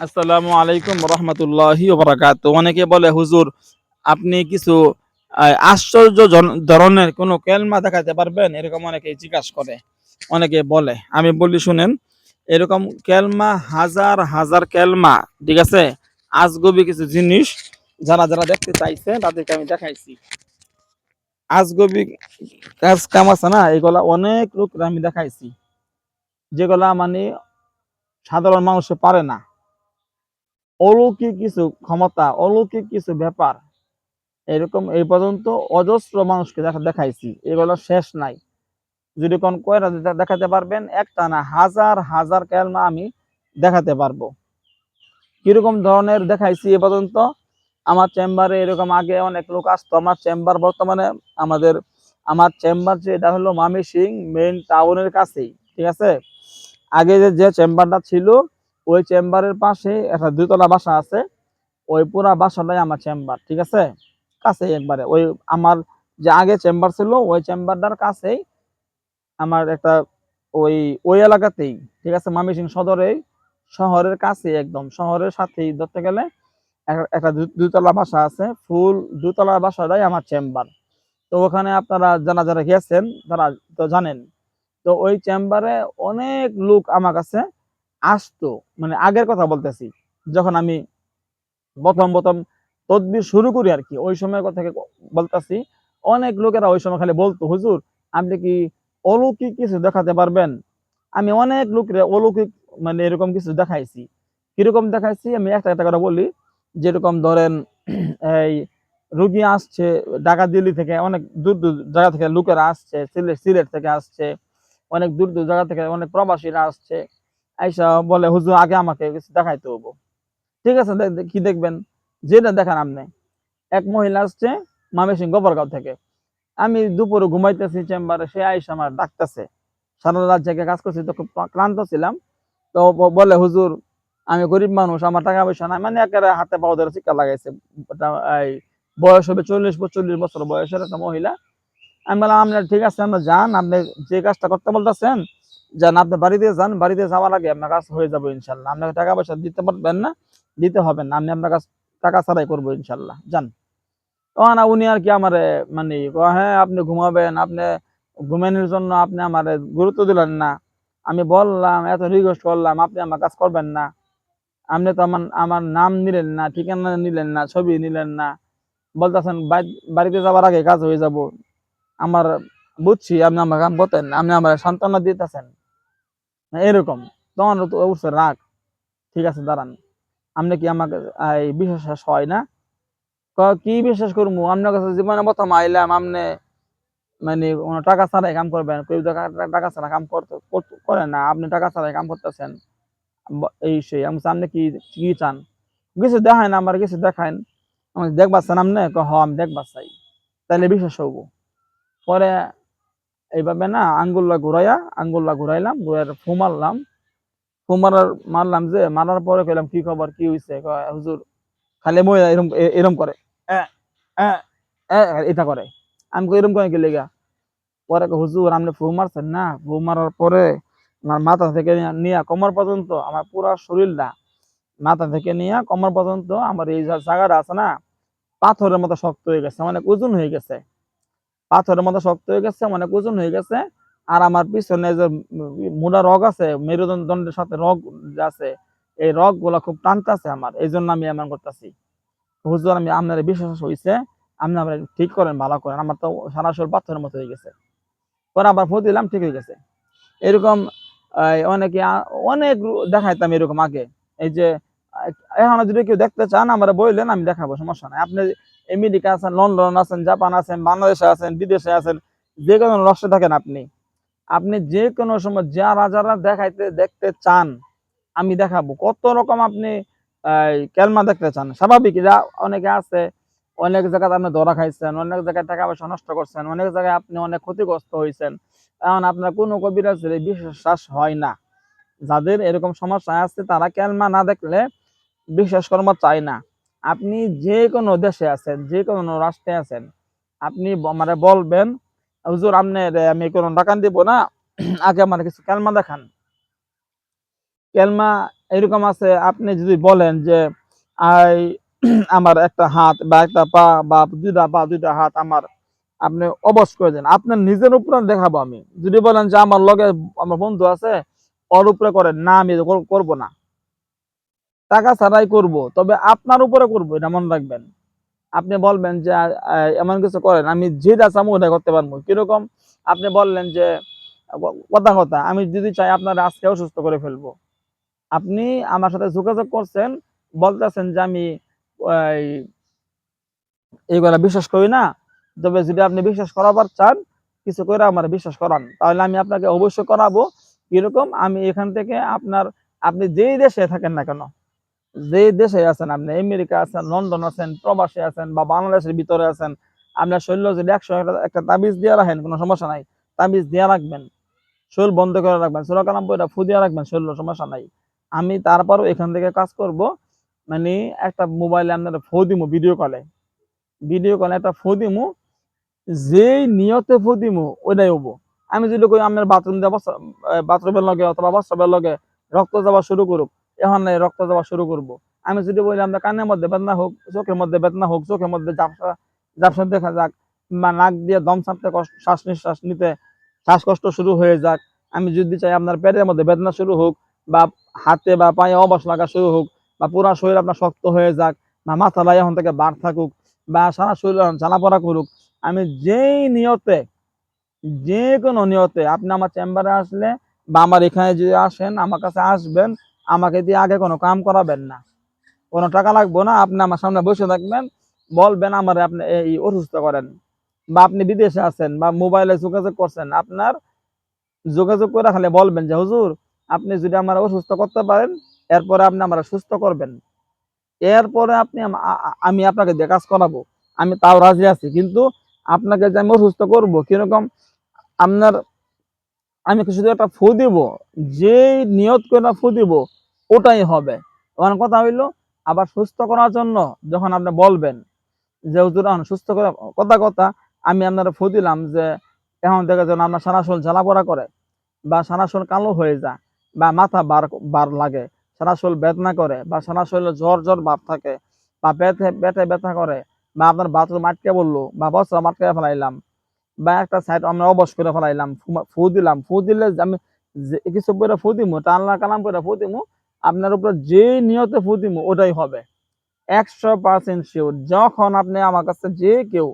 আসসালামু আলাইকুম রহমতুল্লাহি বারাকাতুহু। অনেকে বলে হুজুর আপনি কিছু আশ্চর্য ধরনের কোনো কেলমা দেখাতে পারবেন, এরকম অনেকে জিজ্ঞাসা করে, অনেকে বলে। আমি বলি শুনেন, এরকম কেলমা হাজার হাজার কেলমা, ঠিক আছে, আজগবি কিছু জিনিস যারা যারা দেখতে চাইছে তাদেরকে আমি দেখাইছি। আজগবি কাজ কাম আছে না, এগুলা অনেক লোক আমি দেখাইছি, যেগুলা মানে সাধারণ মানুষে পারে না। অলৌকিক কিছু ক্ষমতা, অলৌকিক কিছু ব্যাপার, এরকম এই পর্যন্ত অজস্র মানুষকে দেখাইছি, এগুলো শেষ নাই। যদি কোন কয়টা দেখাতে পারবেন, একটা না হাজার হাজার কেলমা আমি দেখাতে পারবো। কিরকম ধরনের দেখাইছি এ পর্যন্ত? আমার চেম্বারে এরকম আগে অনেক লোক আসতো। আমার চেম্বার বর্তমানে আমার চেম্বার যে এটা হলো ময়মনসিংহ মেইন টাউনের কাছেই, ঠিক আছে। আগে যে চেম্বারটা ছিল, ওই চেম্বারের পাশে একটা দুতলা বাসা আছে, ওই পুরা বাসাটাই আমার চেম্বার, ঠিক আছে। কাছেই একবারে ওই আমার যে আগে চেম্বার ছিল, ওই চেম্বারটার কাছেই আমার একটা ওই ওই এলাকাতেই, ঠিক আছে, ময়মনসিংহ সদরে, শহরের কাছে, একদম শহরের সাথেই ধরতে গেলে একটা দুতলা বাসা আছে। ফুল দুতলা বাসাটাই আমার চেম্বার। তো ওখানে আপনারা যারা যারা গেছেন তারা তো জানেন। তো ওই চেম্বারে অনেক লোক আমার কাছে আসতো, মানে আগের কথা বলতেছি, যখন আমি প্রথম প্রথম তদবির শুরু করি আর কি, ওই সময়ের কথা বলতেছি। অনেক লোকেরা ওই সময় খালি বলতো, হুজুর আপনি কি অলৌকিক কিছু দেখাতে পারবেন? আমি অনেক লোকের অলৌকিক মানে এরকম কিছু দেখাইছি। কিরকম দেখাইছি আমি একটা একটা করে বলি। যেরকম ধরেন, এই রুগী আসছে ঢাকা দিল্লি থেকে, অনেক দূর দূর জায়গা থেকে লোকেরা আসছে, সিলেট থেকে আসছে, অনেক দূর দূর জায়গা থেকে অনেক প্রবাসীরা আসছে। আইসা বলে হুজুর আগে আমাকে কিছু দেখাইতে হবো। ঠিক আছে, কি দেখবেন, যেটা দেখান আপনি। এক মহিলা আসছে ময়মনসিংহ গোপালগাঁও থেকে। আমি দুপুরে ঘুমাইতেছি চেম্বারে, সে আইসা আমার ডাকতেছে। সারা রাত জেগে কাজ করছি, তো খুব ক্লান্ত ছিলাম। তো বলে হুজুর আমি গরিব মানুষ, আমার টাকা পয়সা নাই, মানে একেবারে হাতে পাও ধরে শিক্ষা লাগাইছে। এই বয়স হবে 40 বছর বয়সের একটা মহিলা। আমি বললাম আপনার ঠিক আছে, আমরা যান, আপনি যে কাজটা করতে বলতেছেন যান, আপনি বাড়িতে যান, বাড়িতে যাওয়ার আগে আপনার কাজ হয়ে যাবে ইনশাল্লাহ। আপনাকে টাকা পয়সা দিতে পারবেন না, দিতে হবে না, আমি আপনার কাছে টাকা ছাড়াই করবো ইনশাল্লাহ, যান। ও না, উনি আর কি আমার মানে হ্যাঁ আপনি ঘুমাবেন, আপনি ঘুমানোর জন্য আপনি আমার গুরুত্ব দিলেন না। আমি বললাম, এত রিকোয়েস্ট করলাম, আপনি আমার কাজ করবেন না। আপনি তো আমার আমার নাম নিলেন না, ঠিকানা নিলেন না, ছবি নিলেন না, বলতেছেন বাড়িতে যাওয়ার আগে কাজ হয়ে যাব। আমার বুঝছি আপনি আমার কাম করতেন, আপনি আমার সান্ত্বনা দিতেছেন এরকম। তখন তো উঠছে রাগ। ঠিক আছে দাঁড়ান, আপনি কি আমাকে এই বিশ্বাস হয় না? কি বিশ্বাস করবো, আপনার কাছে জীবনে প্রথম আইলাম, আপনি মানে টাকা ছাড়াই কাম করবেন? কেউ টাকা ছাড়া কাম করে না, আপনি টাকা ছাড়াই কাম করতেছেন। এই সেই আমি আপনি কি কি চান? কিছু দেখায় না, আমার কিছু দেখায়। আমি দেখবার চান আপনি? হ আমি দেখবার চাই, তাহলে বিশ্বাস হবো। পরে এইভাবে না আঙ্গুল্লা ঘুরাইলাম, ঘুরাই ফু মারলাম। ফু মারলাম, যে মারার পরে কইলাম কি খবর, কি হয়েছে? হুজুর খালি মহিলা এরম এরম করে, "অ্যাঁ, অ্যাঁ, এটা করে। আমি কই এরম করে কি লেগা? পরে হুজুর আপনি ফু মারছেন না, ফু মারার পরে আমার মাথা থেকে নিয়ে কোমর পর্যন্ত, আমার পুরা শরীরটা, মাথা থেকে নিয়ে কোমর পর্যন্ত আমার এই জায়গাটা আছে না, পাথরের মতো শক্ত হয়ে গেছে, অনেক ওজন হয়ে গেছে। পাথরের মতো শক্ত হয়ে গেছে, অনেক ওজন হয়ে গেছে। আর আমার পিছনে যে মোটা রগ আছে, মেরুদণ্ডের সাথে রগ আছে, এই রগ গুলা খুব টানতেছে আমার, এই জন্য আমি এমন করতেছি। হুজুর আমি আপনার বিশ্বাস হয়েছে, আপনি আমার ঠিক করেন, ভালো করেন, আমার তো সারা শরীর পাথরের মতো হয়ে গেছে। পরে আবার ফু দিলাম, ঠিক হয়ে গেছে। এরকম অনেকে অনেক দেখাইতাম এরকম আগে। এই যে এখন যদি কেউ দেখতে চান আমার বললেন, আমি দেখাবো, সমস্যা নাই। আপনি আমেরিকা আছেন, লন্ডন আছেন, জাপান আছেন, বাংলাদেশে আছেন, বিদেশে আছেন, যে কোনো রাষ্ট্রে থাকেন, আপনি আপনি যে কোনো সময় যারা যারা দেখতে চান আমি দেখাবো। কত রকম আপনি কেলমা দেখতে চান, স্বাভাবিক যা অনেকে আছে, অনেক জায়গায় আপনি ধরা খাইছেন, অনেক জায়গায় টাকা পয়সা নষ্ট করছেন, অনেক জায়গায় আপনি অনেক ক্ষতিগ্রস্ত হয়েছেন। এখন আপনার কোনো কবিরাজের বিশ্বাস হয় না। যাদের এরকম সমস্যা আছে তারা কেলমা না দেখলে বিশ্বাস কর্ম চায় না। আপনি যে কোনো দেশে আছেন, যে কোনো রাষ্ট্রে আছেন, আপনি মানে বলবেন হুজুর আপনার আমি কোনো টাকা দিব না, আগে আমার কিছু কেলমা দেখান। কেলমা এরকম আছে, আপনি যদি বলেন যে আই আমার একটা হাত বা একটা পা বা দুইটা পা দুইটা হাত আমার আপনি অবশ করে দেন, আপনার নিজের উপরে দেখাবো আমি। যদি বলেন যে আমার লগে আমার বন্ধু আছে ওর উপরে করেন, না আমি করবো না, টাকা ছাড়াই করব, তবে আপনার উপরে করবো, এটা মনে রাখবেন। আপনি বলবেন যে এমন কিছু করেন আমি যেটা চাবো ওটা করতে পারবো, কিরকম? আপনি বললেন যে কথা কথা আমি যদি চাই আপনার আজকে অসুস্থ করে ফেলবো, আপনি আমার সাথে যোগাযোগ করছেন, বলতেছেন যে আমি ওই এইগুলা বিশ্বাস করি না, তবে যদি আপনি বিশ্বাস করাবার চান কিছু করে আমার বিশ্বাস করান, তাহলে আমি আপনাকে অবশ্যই করাবো। কিরকম? আমি এখান থেকে আপনার, আপনি যেই দেশে থাকেন না কেন, যে দেশে আছেন, আপনি আমেরিকা আছেন, লন্ডন আছেন, প্রবাসে আছেন বা বাংলাদেশের ভিতরে আছেন, আপনার শরীর যদি 100 একটা তাবিজ দিয়ে রাখেন কোনো সমস্যা নাই, তাবিজ দিয়ে রাখবেন, শরীর বন্ধ করে রাখবেন, সূরা কালাম পড়ে ফু দিয়ে রাখবেন, শরীর সমস্যা নাই। আমি তারপরও এখান থেকে কাজ করব, মানে একটা মোবাইলে আপনার ফু দিমু, ভিডিও কলে একটা ফু দিমু, যেই নিয়তে ফু দিমু ওইটাই হবো। আমি যদি কই আপনার বাথরুম দিয়ে বাথরুমের লগে অথবা প্রস্রাবের লগে রক্ত যাওয়া শুরু করুক, এখন নাই রক্ত যাওয়া শুরু করব। আমি যদি বলি আমরা কানের মধ্যে বেদনা হোক, চোখের মধ্যে বেদনা হোক, চোখের মধ্যে ঝাপসা ঝাপসা দেখা যাক, বা নাক দিয়ে দম ছাড়তে কষ্ট, শ্বাস নিঃশ্বাস নিতে শ্বাসকষ্ট শুরু হয়ে যাক, আমি যদি চাই আপনার পেটের মধ্যে বেদনা শুরু হোক, বা হাতে বা পায়ে অবশ লাগা শুরু হোক, বা পুরা শরীর আপনার শক্ত হয়ে যাক, বা মাথাটা এখন থেকে বার থাকুক, বা সারা শরীর জ্বালা পড়া করুক, আমি যেই নিয়তে, যে কোনো নিয়তে আপনি আমার চেম্বারে আসলে বা আমার এখানে যদি আসেন, আমার কাছে আসবেন, আমাকে দিয়ে আগে কোনো কাম করাবেন না, কোনো টাকা লাগবে না, আপনি আমার সামনে বসে থাকবেন, বলবেন আমার আপনি এই অসুস্থ করেন, বা আপনি বিদেশে আছেন বা মোবাইলে যোগাযোগ করছেন, আপনার যোগাযোগ করে খালি বলবেন যে হুজুর আপনি যদি আমার অসুস্থ করতে পারেন, এরপরে আপনি আমার সুস্থ করবেন, এরপরে আপনি আমি আপনাকে দিয়ে কাজ করাবো, আমি তাও রাজি আছি, কিন্তু আপনাকে যে আমি অসুস্থ করবো কিরকম, আপনার আমি শুধু একটা ফু দিব, যে নিয়ত করে ফু দিব ওটাই হবে। আমার কথা হইলো, আবার সুস্থ করার জন্য যখন আপনি বলবেন যে হুজুর সুস্থ করে, কথা কথা আমি আপনার ফু দিলাম যে এখন থেকে যেন আপনার সারা শরীর জ্বালাপোড়া করে, বা সারা শরীর কালো হয়ে যায়, বা মাথা বার বার লাগে, সারা শরীর বেদনা করে, বা সারা শরীরে জ্বর জ্বর ভাব থাকে, বা পেটে পেটে ব্যথা করে, বা আপনার বাথরুম আটকে বললো বা বস্ত্র আটকে ফেলাইলাম, বা একটা সাইড আমরা অবশ করে ফেলাইলাম, ফু দিলাম, ফু দিলে আমি কিছু করে ফু দিমু, তা আল্লাহ কালাম করে ফু দিমু, আপনার উপর যে নিয়তে ফু দিমু ওটাই হবে 100% শিওর। যখন আপনি আমার কাছে, যে কেউ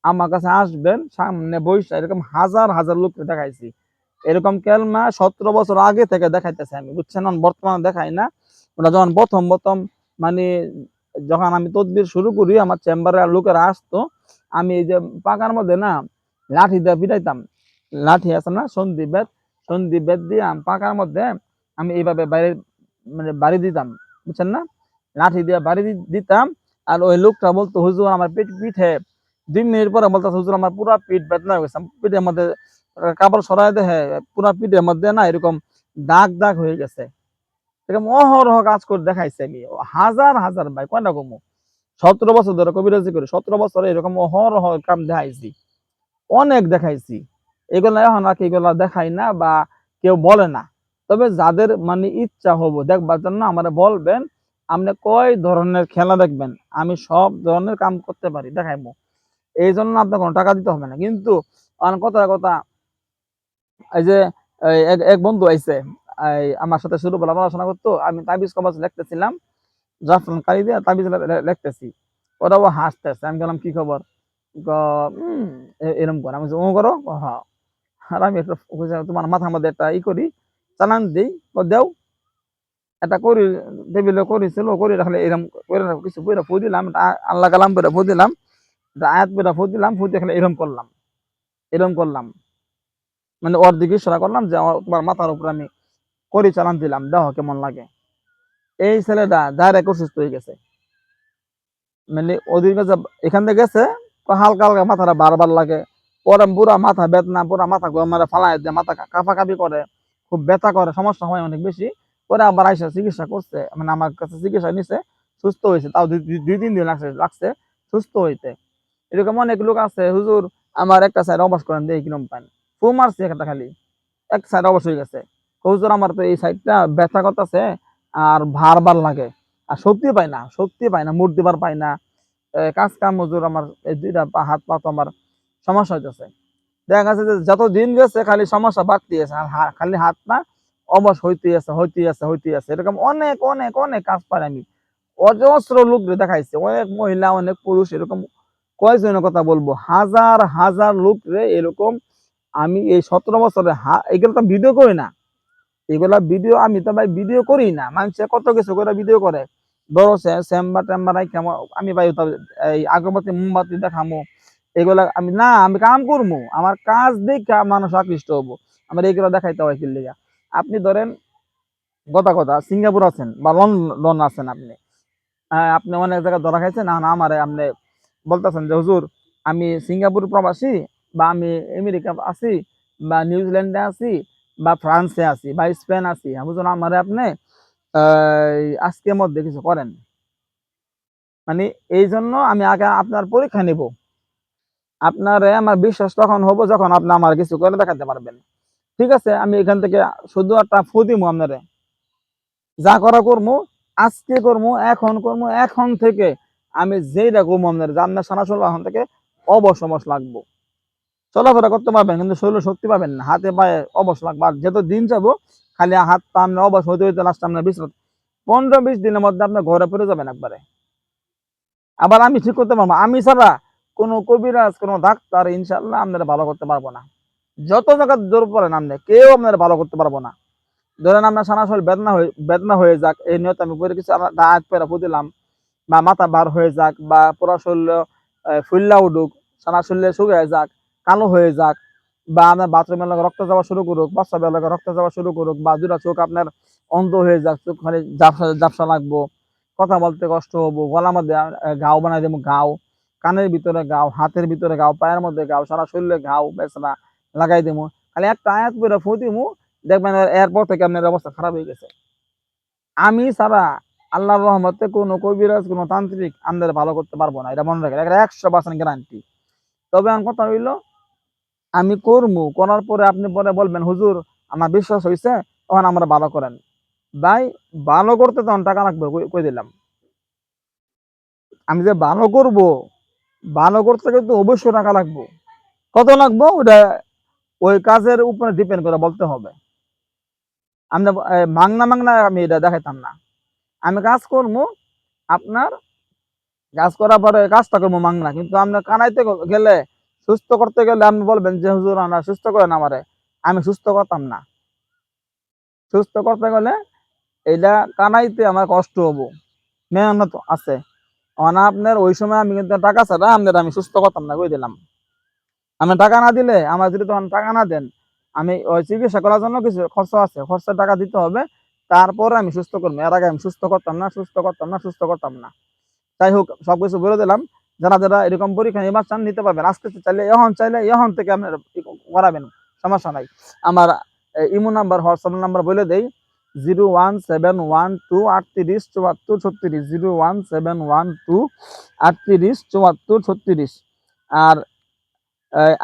আমার কাছে আসবেন, সামনে বৈশা এরকম হাজার হাজার লোককে দেখাইছি, এরকম কেলমা 17 বছর আগে থেকে দেখাইতেছে আমি, বুঝছেন? বর্তমানে দেখাই না, ওটা যখন প্রথম প্রথম মানে যখন আমি তদবির শুরু করি, আমার চেম্বারে লোকেরা আসতো, আমি এই যে পাকার মধ্যে না লাঠি দিয়ে পিটাইতাম, লাঠি আছে না সন্ধি বেত দিয়ে পাকার মধ্যে আমি এইভাবে বাইরে মানে বাড়ি দিতাম, বুঝছেন না, লাঠি দিয়ে বাড়ি দিতাম। আর ওই লোকটা বলতো হুজুর আমার পিঠে 2 মিনিট পরে বলতো হুজুর আমার পুরা পিঠ বেদনা হয়ে গেছে, পিঠের মধ্যে কাপড় সরাই দেখে পুরা পিঠের মধ্যে না এরকম দাগ দাগ হয়ে গেছে, এরকম অহরহ কাজ করে দেখাইছে আমি, হাজার হাজার ভাই কয়টা কমু, 17 বছর ধরে কবিরাজি করি, 17 বছরে এরকম অহরহ কাম দেখাইছি, অনেক দেখাইছি। এগুলা এখন আর কি এগুলা দেখাই না বা কেউ বলে না, তবে যাদের মানে ইচ্ছা হবো দেখবার জন্য আমার বলবেন, আপনি কয় ধরনের খেলা দেখবেন, আমি সব ধরনের কাম করতে পারি, দেখাইবো, এই জন্য আপনার কোনো টাকা দিতে হবে না। কিন্তু কথা কথা এই যে এক বন্ধু আইছে, আমার সাথে শুরু বলা পড়াশোনা করতো, আমি তাবিজ কবাজ লিখতেছিলাম, জাফরান কালি দিয়ে তাবিজ লিখতেছি, ওরাও হাসতেছে, আমি বললাম কি খবর, এরকম করে আমি ও করো, হ্যাঁ, আর আমি একটা তোমার মাথার মধ্যে একটা করি, চালান দিই, দেও, এটা করি, টেবিলে করেছিল, করি রাখলে এরকম করে কিছু বইরা ফু দিলাম, আল্লাহ কালাম করে ফু দিলাম, আয়াত বেরা ফু দিলাম, ফু দিয়ে এরকম করলাম, এরকম করলাম, মানে ওর দিকে ইশারা করলাম যে তোমার মাথার উপর আমি করি চালান দিলাম, দেখো কেমন লাগে। এই ছেলেটা ডাইরেক্ট অসুস্থ হয়ে গেছে, মানে ওদের কাছে এখান থেকে গেছে, হালকা হালকা মাথাটা বারবার লাগে, পরে পুরা মাথা বেদনা, পুরা মাথা মারা ফালাই দেয়, মাথা কাঁপাকাঁপি করে, খুব ব্যথা করে, সমস্যা হয় অনেক বেশি। পরে আবার আইসা চিকিৎসা করছে, মানে আমার কাছে চিকিৎসা নিছে, সুস্থ হয়েছে, তাও 2-3 দিন লাগছে লাগছে সুস্থ হইতে। এরকম অনেক লোক আছে, হুজুর আমার একটা সাইড অবশ করেন দিয়ে কিরম পান, ফু মারছে একটা খালি, এক সাইড অবশ হয়ে গেছে, হুজুর আমার তো এই সাইডটা ব্যথা করতেছে, আর ভার লাগে, আর শক্তি পাই না, মুড দিবার পাই না। কাজ কাম মজুর আমার এই দুইটা হাত পা তো আমার সমস্যা হইতেছে। দেখা গেছে যে যত দিন গেছে খালি সমস্যা বাড়তে আছে, আর খালি হাত পা অবশ হইতে আছে, এরকম অনেক অনেক অনেক কাজ পারি আমি। অজস্র লোক দেখাইছে, অনেক মহিলা অনেক পুরুষ, এরকম কয়জনের কথা বলবো, হাজার হাজার লোক রে এরকম। আমি এই 17 বছরে এগুলো তো ভিডিও করি না, এগুলা ভিডিও আমি তো ভাই ভিডিও করি না। মানুষে কত কিছু করে ভিডিও করে, ধরো চেম্বার টেম্বার আমি ভাই এই আগরবাতি মোমবাতি দেখামো, এগুলা আমি না, আমি কাম করবো, আমার কাজ দেখে মানুষ আকৃষ্ট হবো, আমার এইগুলো দেখাইতে হয় কি লিগা। আপনি ধরেন কথা কথা সিঙ্গাপুর আছেন বা লন্ডন আছেন, আপনি অনেক জায়গায় ধরা খাইছেন, না আমার আপনি বলতেছেন যে হুজুর আমি সিঙ্গাপুর প্রবাসী, বা আমি আমেরিকা আছি, বা নিউজিল্যান্ডে আছি, বা ফ্রান্সে আছি, বা স্পেন আছি, হুজুর আমারে আপনি আজকের মধ্যে কিছু করেন। মানে এই জন্য আমি আগে আপনার পরীক্ষা নিব, আপনারে আমার বিশ্বাস তখন হবো যখন আপনি আমার কিছু করে দেখাতে পারবেন। ঠিক আছে, আমি এখান থেকে শুধু একটা ফু দিমু আপনারে, যা করা করবো আজকে করবো, এখন করবো, এখন থেকে আমি যেইটা করবো আপনার যে আপনার সারা শরীর এখন থেকে অবশ অবশ লাগবো, চলাফেরা করতে পারবেন কিন্তু শরীরে শক্তি পাবেন না, হাতে পায়ে অবশ লাগবে। আর যত দিন যাবো খালি হাত পা আপনার অবশ হইতে হইতে লাস্ট আপনার বিশ্রাম, 15-20 দিনের মধ্যে আপনার ঘরে ফিরে যাবেন একবারে। আবার আমি ঠিক করতে পারবো, আমি ছাড়া কোনো কবিরাজ কোনো ডাক্তার ইনশাল্লাহ আপনারা ভালো করতে পারবো না। যত জায়গায় জোর পড়েন আপনি, কেউ আপনারা ভালো করতে পারবো না। ধরেন আপনার সারা শরীর বেদনা হয়ে যাক, এই নিয়ত আমি করে কিছু হাত পেরা দিলাম, বা মাথা বার হয়ে যাক, বা পুরা শরীর ফুল্লা উঠুক, সারা শরীরে শুকিয়ে যাক, কালো হয়ে যাক, বা আপনার বাথরুমের লাগে রক্ত যাওয়া শুরু করুক, বাচ্চাদের লাগে রক্ত যাওয়া শুরু করুক, বা দুটা চোখ আপনার অন্ধ হয়ে যাক, চোখ মানে ঝাপসা ঝাপসা লাগবো, কথা বলতে কষ্ট হবো, গলার মধ্যে ঘাও বানাই দেবো, ঘাও, কানের ভিতরে ঘাও, হাতের ভিতরে ঘাও, পায়ের মধ্যে ঘাও, সারা শরীরে ঘাও বেসরা লাগাই দেবো, খালি একটা আয়াত করে ফু দিমু, দেখবেন এরপর থেকে আপনার অবস্থা খারাপ হয়ে গেছে। আমি ছাড়া আল্লাহর রহমতে কোনো কবিরাজ কোনো তান্ত্রিক আমাদের ভালো করতে পারবো না, এটা মনে রাখেন, এটা 100% গ্যারান্টি। তবে আমার কথা হইলো আমি করবো, করার পরে আপনি পরে বলবেন হুজুর আমার বিশ্বাস হয়েছে, তখন আমরা ভালো করেন। ভাই ভালো করতে তখন টাকা লাগবে, কই দিলাম। আমি যে ভালো করব, ভালো করতে কিন্তু অবশ্যই টাকা লাগবে। কত লাগবে ওটা ওই কাজের উপরে ডিপেন্ড করে বলতে হবে। আমরা মাংনা মাংনা আমি এটা দেখাইতাম না। আমি কাজ করবো, আপনার কাজ করার পরে কাজটা করবো মাংনা, কিন্তু আমরা কানাইতে গেলে, সুস্থ করতে গেলে আপনি বলবেন যে হুজুর আমরা সুস্থ করেন আমারে, আমি সুস্থ করতাম না। সুস্থ করতে গেলে এটা কানাইতে আমার কষ্ট হবো, মেহনত আছে। আপনার ওই সময় আমি কিন্তু টাকা ছাড়া আপনার আমি সুস্থ করতাম না, কই দিলাম। আমি টাকা না দিলে, আমার যদি তখন টাকা না দেন, আমি ওই চিকিৎসা করার জন্য কিছু খরচা আছে, খরচের টাকা দিতে হবে, তারপরে আমি সুস্থ করবো। এর আগে আমি সুস্থ করতাম না, সুস্থ করতাম না। যাই হোক, সবকিছু বলে দিলাম। যারা যারা এরকম পরীক্ষা এবার চান নিতে পারবেন, আজকে চাইলে এখন থেকে আপনার করাবেন, সমস্যা নাই। আমার ইমো নাম্বার হোয়াটসঅ্যাপ নাম্বার বলে দেই, 01712 387436, 01712 387436। আর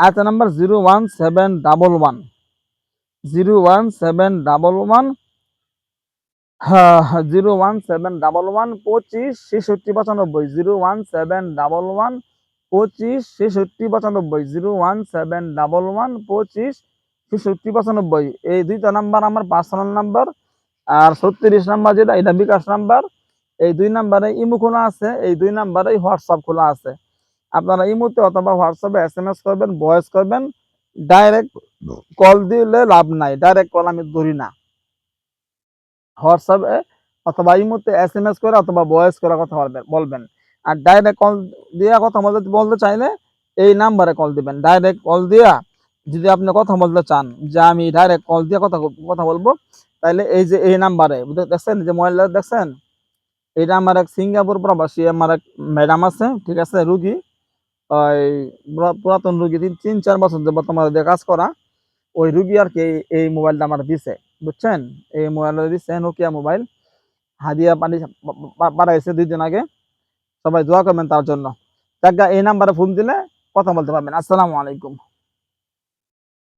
আরেকটা নাম্বার 01711 হ্যাঁ, 01711 25 66 95, 01711 25 66 95, 01711 25 66 95। এই দুইটা নাম্বার আমার পার্সোনাল নাম্বার। আর 36 নাম্বার যেটা, এটা বিকাশ নাম্বার। এই দুই নাম্বারে ইমো খোলা আছে, এই দুই নাম্বারে হোয়াটসঅ্যাপ খোলা আছে। আপনারা ইমোতে অথবা হোয়াটসঅ্যাপে SMS করবেন, ভয়েস করবেন। ডাইরেক্ট কল দিলে লাভ নাই, ডাইরেক্ট কল আমি ধরি না। হোয়াটসঅ্যাপে অথবা ইমোতে SMS করে অথবা ভয়েস করে কথা বলবেন। আর ডাইরেক্ট কল দিয়া কথা বলতে চাইলে এই নাম্বারে কল দিবেন। ডাইরেক্ট কল দিয়া যদি আপনি কথা বলতে চান যে আমি ডাইরেক্ট কল দিয়ে কথা বলবো, তাহলে এই যে এই নাম্বারে দেখছেন যে মোবাইলটা দেখছেন, এটা আমার এক সিঙ্গাপুর প্রবাসী আমার এক ম্যাডাম আছে, ঠিক আছে, রুগী, ওই পুরাতন রুগী, 3-4 বছর যাবত আমার দিয়ে কাজ করা। ওই রুগী আর কি এই মোবাইলটা আমার দিছে, বুঝছেন। এই মোবাইলটা দিছে নোকিয়া মোবাইল, হাদিয়া পাঠাইছে 2 দিন আগে। সবাই দোয়া করবেন তার জন্য। এই নাম্বারে ফোন দিলে কথা বলতে পারবেন। আসসালামু আলাইকুম।